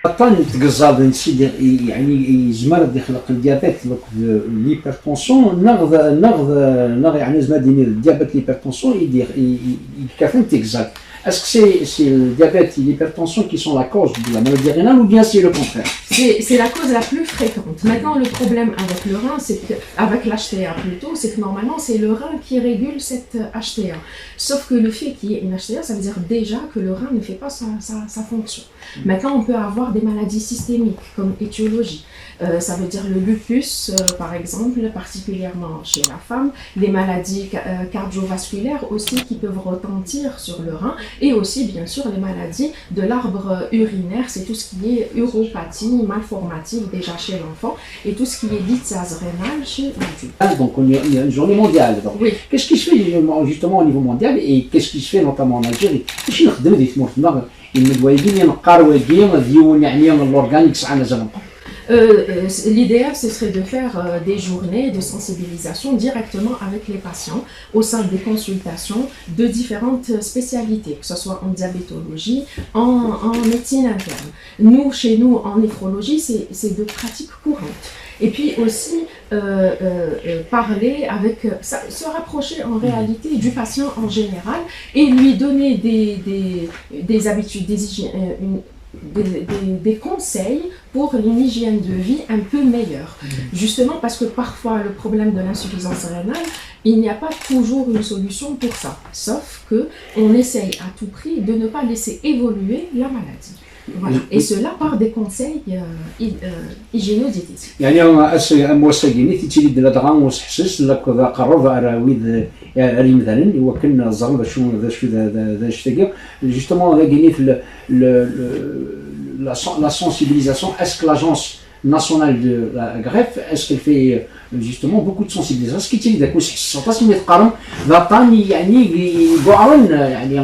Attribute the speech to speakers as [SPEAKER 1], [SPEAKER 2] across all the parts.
[SPEAKER 1] السرطان تقزاد نسيدي يعني يجمر يخلق الديابيت ليبرتونسيون نغ يعني زعما الديابيت ليبرتونسيون يدير يكافن تقزاد. Est-ce que c'est le diabète et l'hypertension qui sont la cause de la maladie rénale ou bien c'est le contraire?
[SPEAKER 2] C'est la cause la plus fréquente. Maintenant, le problème avec le rein, c'est que, avec l'HTA plutôt, c'est que normalement, c'est le rein qui régule cette HTA. Sauf que le fait qu'il y ait une HTA, ça veut dire déjà que le rein ne fait pas sa fonction. Maintenant, on peut avoir des maladies systémiques, comme étiologie. Ça veut dire le lupus, par exemple, particulièrement chez la femme, les maladies cardiovasculaires aussi qui peuvent retentir sur le rein, et aussi bien sûr les maladies de l'arbre urinaire, c'est tout ce qui est uropathie, malformative déjà chez l'enfant, et tout ce qui est lithase rénale chez l'adulte.
[SPEAKER 1] Donc il y a une journée mondiale. Donc.
[SPEAKER 2] Oui.
[SPEAKER 1] Qu'est-ce qui se fait justement au niveau mondial et qu'est-ce qui se fait notamment en Algérie?
[SPEAKER 2] L'idéal, ce serait de faire des journées de sensibilisation directement avec les patients au sein des consultations de différentes spécialités, que ce soit en diabétologie, en médecine interne. Nous, chez nous, en néphrologie, c'est de pratiques courantes. Et puis aussi parler avec, se rapprocher en réalité du patient en général et lui donner des habitudes, des conseils pour une hygiène de vie un peu meilleure. Justement parce que parfois le problème de l'insuffisance rénale, il n'y a pas toujours une solution pour ça. Sauf que on essaye à tout prix de ne pas laisser évoluer la maladie. Voilà. Et cela par des conseils hygiéno-diététiques.
[SPEAKER 1] يعني موسقيني تيجي لدغا وسحسس لك ذا قرب اراويد ري مثلا يوكلنا الزغل شو ذا شتاقي justement ذا قيني في la sensibilisation. Est-ce que l'agence nationale de la greffe, est-ce qu'elle fait justement beaucoup de sensibilisation? Est-ce qu'il y a des سلطات اللي تقارن ذا طاني يعني يقعرن يعني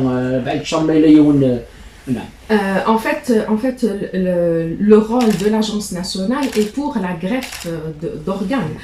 [SPEAKER 1] بعد شهر ما يليون.
[SPEAKER 2] En fait, le rôle de l'agence nationale est pour la greffe d'organes.